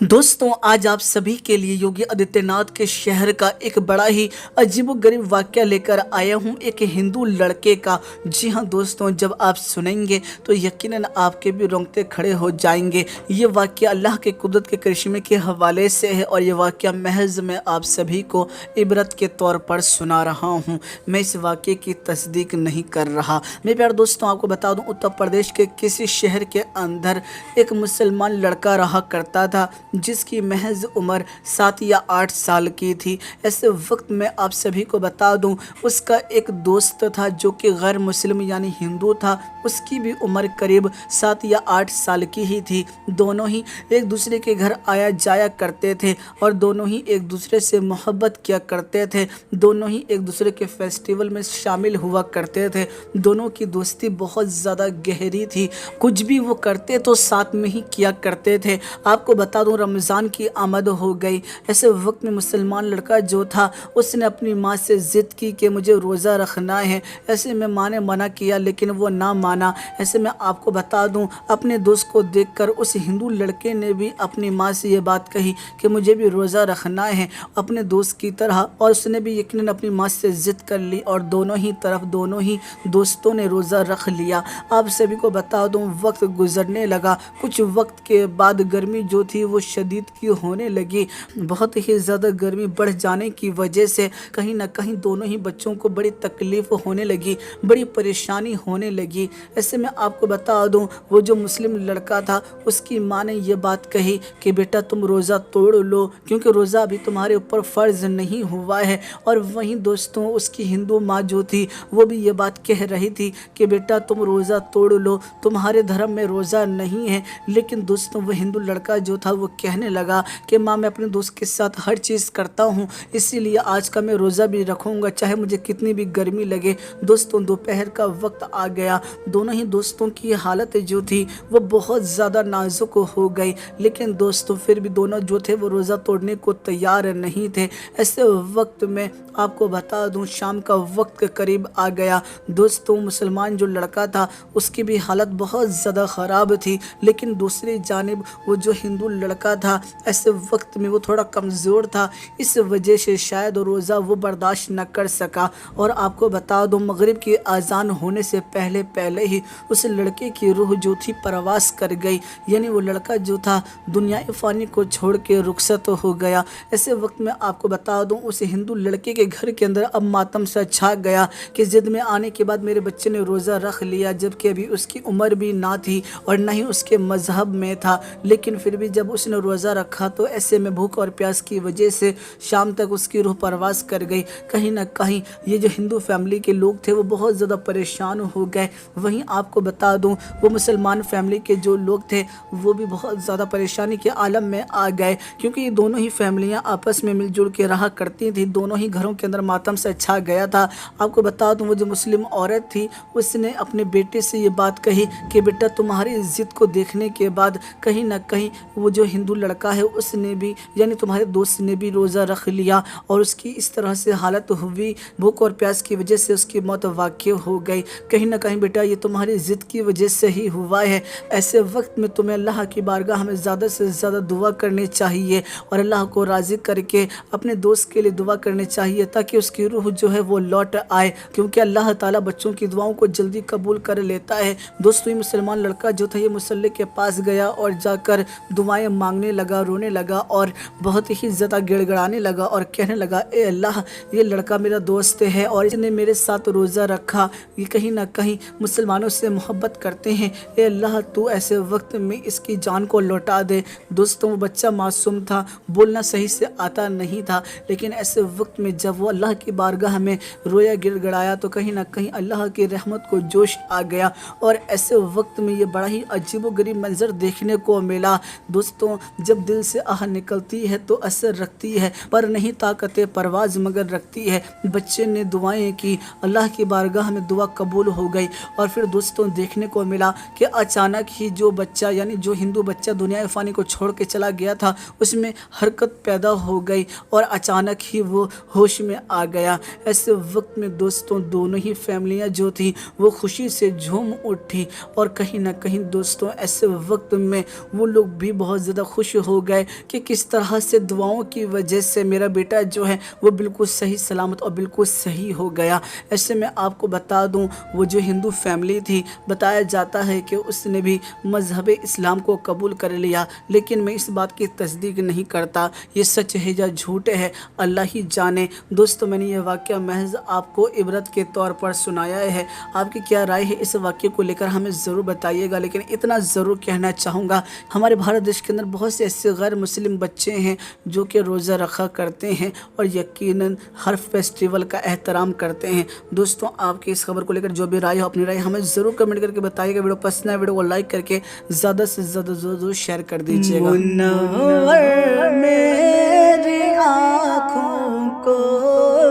दोस्तों, आज आप सभी के लिए योगी आदित्यनाथ के शहर का एक बड़ा ही अजीबोगरीब वाक़या लेकर आया हूं, एक हिंदू लड़के का। जी हां दोस्तों, जब आप सुनेंगे तो यकीनन आपके भी रोंगटे खड़े हो जाएंगे। ये वाक़या अल्लाह के कुदरत के करिश्मे के हवाले से है और ये वाक़या महज मैं आप सभी को इबरत के तौर पर सुना रहा हूँ। मैं इस वाक़े की तस्दीक नहीं कर रहा। मेरे प्यारे दोस्तों, आपको बता दूँ, उत्तर प्रदेश के किसी शहर के अंदर एक मुसलमान लड़का रहा करता था जिसकी महज उम्र 7 या 8 साल की थी। ऐसे वक्त में आप सभी को बता दूं, उसका एक दोस्त था जो कि गैर मुस्लिम यानी हिंदू था। उसकी भी उम्र करीब 7 या 8 साल की ही थी। दोनों ही एक दूसरे के घर आया जाया करते थे और दोनों ही एक दूसरे से मोहब्बत किया करते थे। दोनों ही एक दूसरे के फेस्टिवल में शामिल हुआ करते थे। दोनों की दोस्ती बहुत ज़्यादा गहरी थी। कुछ भी वो करते तो साथ में ही किया करते थे। आपको बता दूं, रमज़ान की आमद हो गई। ऐसे वक्त में मुसलमान लड़का जो था उसने अपनी माँ से ज़िद की कि मुझे रोज़ा रखना है। ऐसे में माँ ने मना किया लेकिन वो ना माना। ऐसे में आपको बता दूं, अपने दोस्त को देखकर उस हिंदू लड़के ने भी अपनी माँ से ये बात कही कि मुझे भी रोज़ा रखना है अपने दोस्त की तरह, और उसने भी यकीनन अपनी माँ से ज़िद कर ली और दोनों ही दोस्तों ने रोज़ा रख लिया। आप सभी को बता दूं, वक्त गुजरने लगा। कुछ वक्त के बाद गर्मी जो थी वो शदीद की होने लगी। बहुत ही ज़्यादा गर्मी बढ़ जाने की वजह से कहीं ना कहीं दोनों ही बच्चों को बड़ी तकलीफ़ होने लगी, बड़ी परेशानी होने लगी। ऐसे में आपको बता दूं, वो जो मुस्लिम लड़का था उसकी माँ ने ये बात कही कि बेटा तुम रोज़ा तोड़ लो क्योंकि रोज़ा अभी तुम्हारे ऊपर फ़र्ज़ नहीं हुआ है। और वहीं दोस्तों, उसकी हिंदू माँ जो थी वो भी ये बात कह रही थी कि बेटा तुम रोज़ा तोड़ लो, तुम्हारे धर्म में रोज़ा नहीं है। लेकिन दोस्तों, वो हिंदू लड़का जो था वो कहने लगा कि माँ मैं अपने दोस्त के साथ हर चीज़ करता हूँ, इसीलिए आज का मैं रोज़ा भी रखूँगा चाहे मुझे कितनी भी गर्मी लगे। दोस्तों, दोपहर का वक्त आ गया। दोनों ही दोस्तों की हालत जो थी वो बहुत ज़्यादा नाजुक हो गई, लेकिन दोस्तों फिर भी दोनों जो थे वो रोज़ा तोड़ने को तैयार नहीं थे। ऐसे वक्त में आपको बता दूं, शाम का वक्त करीब आ गया। दोस्तों, मुसलमान जो लड़का था उसकी भी हालत बहुत ज़्यादा ख़राब थी, लेकिन दूसरी जानिब वो जो हिंदू लड़का था ऐसे वक्त में वो थोड़ा कमज़ोर था। इस वजह से शायद रोज़ा वो बर्दाश्त न कर सका। और आपको बता दूं, मगरिब की अजान होने से पहले ही उस लड़के की रूह जो थी परवास कर गई, यानी वो लड़का जो था दुनिया फ़ानी को छोड़ के रुखसत हो गया। ऐसे वक्त में आपको बता दूं, उस हिंदू लड़के के घर के अंदर अब मातम सा छा गया कि ज़िद में आने के बाद मेरे बच्चे ने रोज़ा रख लिया, जबकि अभी उसकी उम्र भी ना थी और ना ही उसके मज़हब में था। लेकिन फिर भी जब उसने रोज़ा रखा तो ऐसे में भूख और प्यास की वजह से शाम तक उसकी रूह परवास कर गई। कहीं ना कहीं ये जो हिंदू फैमिली के लोग थे वो बहुत ज़्यादा परेशान हो गए। वहीं आपको बता दूं, वो मुसलमान फैमिली के जो लोग थे वो भी बहुत ज़्यादा परेशानी के आलम में आ गए, क्योंकि ये दोनों ही फैमिलियां आपस में मिलजुल के रहा करती थी। दोनों ही घरों के अंदर मातम से छा गया था। आपको बता दूं, वो जो मुस्लिम औरत थी उसने अपने बेटे से ये बात कही कि बेटा तुम्हारी ज़िद को देखने के बाद कहीं ना कहीं वो जो हिंदू लड़का है उसने भी, यानी तुम्हारे दोस्त ने भी रोज़ा रख लिया और उसकी इस तरह से हालत हुई, भूख और प्यास की वजह से उसकी मौत वाक़ई हो गई। कहीं ना कहीं बेटा ये तुम्हारी ज़िद की वजह से ही हुआ है। ऐसे वक्त में तुम्हें अल्लाह की बारगाह में ज़्यादा से ज़्यादा दुआ करनी चाहिए और अल्लाह को राज़ी करके अपने दोस्त के लिए दुआ करनी चाहिए ताकि उसकी रूह जो है वो लौट आए, क्योंकि अल्लाह ताला बच्चों की दुआओं को जल्दी कबूल कर लेता है। दोस्तों, ये मुसलमान लड़का जो था ये मुसल्ले के पास गया और जाकर दुआएं मांगने लगा, रोने लगा और बहुत ही ज़्यादा गिड़गिड़ाने लगा और कहने लगा, ए अल्लाह, ये लड़का मेरा दोस्त है और इसने मेरे साथ रोज़ा रखा, ये कहीं ना कहीं मुसलमानों से मोहब्बत करते हैं। ए अल्लाह, तू ऐसे वक्त में इसकी जान को लौटा दे। दोस्तों, वो बच्चा मासूम था, बोलना सही से आता नहीं था, लेकिन ऐसे वक्त में जब वो अल्लाह की बारगाह में रोया गिड़गिड़ाया तो कहीं ना कहीं अल्लाह की रहमत को जोश आ गया और ऐसे वक्त में ये बड़ा ही अजीबोगरीब मंजर देखने को मिला। दोस्तों, जब दिल से आह निकलती है तो असर रखती है, पर नहीं ताकत परवाज़ मगर रखती है। बच्चे ने दुआएं की, अल्लाह की बारगाह में दुआ कबूल हो गई और फिर दोस्तों देखने को मिला कि अचानक ही जो बच्चा, यानी जो हिंदू बच्चा दुनिया फ़ानी को छोड़ के चला गया था, उसमें हरकत पैदा हो गई और अचानक ही वो होश में आ गया। ऐसे वक्त में दोस्तों दोनों ही फैमिलियाँ जो थी वो खुशी से झूम उठी और कहीं ना कहीं दोस्तों ऐसे वक्त में वो लोग भी बहुत ज़्यादा خوش ہو گئے کہ کس طرح سے دعاؤں کی وجہ سے میرا بیٹا جو ہے وہ بالکل صحیح سلامت اور بالکل صحیح ہو گیا۔ ایسے میں آپ کو بتا دوں وہ جو ہندو فیملی تھی، بتایا جاتا ہے کہ اس نے بھی مذہب اسلام کو قبول کر لیا، لیکن میں اس بات کی تصدیق نہیں کرتا، یہ سچ ہے یا جھوٹ ہے اللہ ہی جانے۔ دوستو میں نے یہ واقعہ محض آپ کو عبرت کے طور پر سنایا ہے، آپ کی کیا رائے ہے اس واقعے کو لے کر ہمیں ضرور بتائیے گا۔ لیکن اتنا ضرور کہنا چاہوں گا، ہمارے بھارت دیش کے اندر بہت سے ایسے غیر مسلم بچے ہیں جو کہ روزہ رکھا کرتے ہیں اور یقیناً ہر فیسٹیول کا احترام کرتے ہیں۔ دوستوں آپ کی اس خبر کو لے کر جو بھی رائے ہو، اپنی رائے ہمیں ضرور کمنٹ کر کے بتائیے گا۔ ویڈیو پسند ہے ویڈیو کو لائک کر کے زیادہ سے زیادہ ضرور شیئر کر دیجیے گا۔ منور میری آنکھوں کو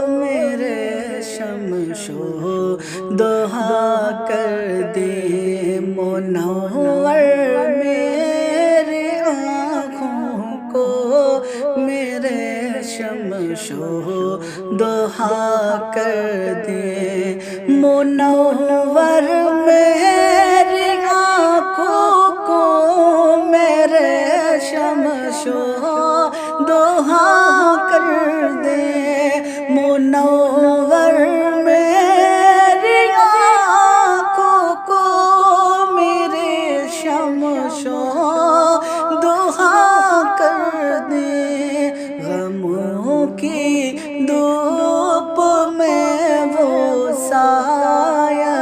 میرے شمشو دہا کر دے، منور میری آنکھوں کو میرے شمشو دہا کر دے، منور میری آنکھوں کو میرے شمشو دہا کر دے، منور میری آنکھوں کو میرے شمشو دہا کر دے، غموں کی دھوپ میں وہ سایہ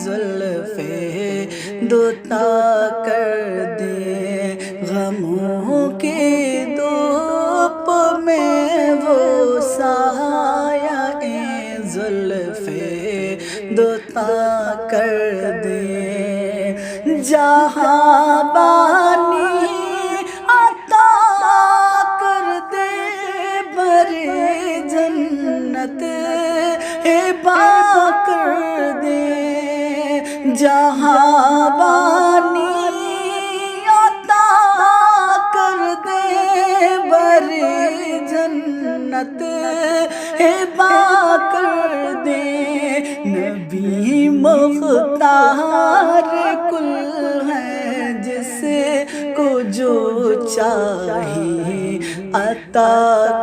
زلف دوتا کر دے، غموں کی دھوپ میں وہ سایہ زلف دوتا کر دے، جہاں بانی عطا کر دے، بری جنت ہبا کر دے، جہاں بانی عطا کر دے، بری جنت ہبا کر دے، نبی مختار کل ہے جس کو جو چاہے عطا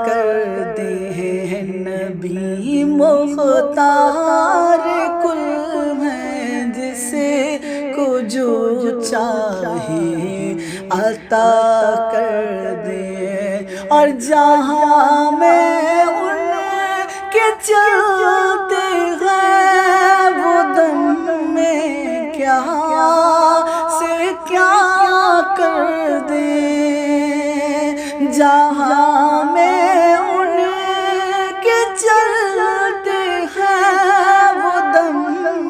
کر دے، نبی مختار کل ہے جس کو جو چاہے عطا کر دے، اور جہاں میں ان کے چلتے ہیں وہ دم میں کیا سے کیا کر دے، جہاں میں ان کے چلتے ہیں وہ دم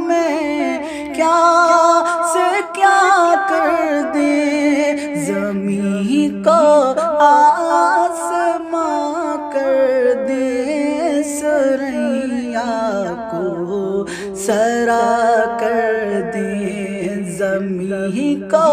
میں کیا سے کیا کر دے، زمین کو آسماں کر دے، سریا کو سرا کر دے، زمین کو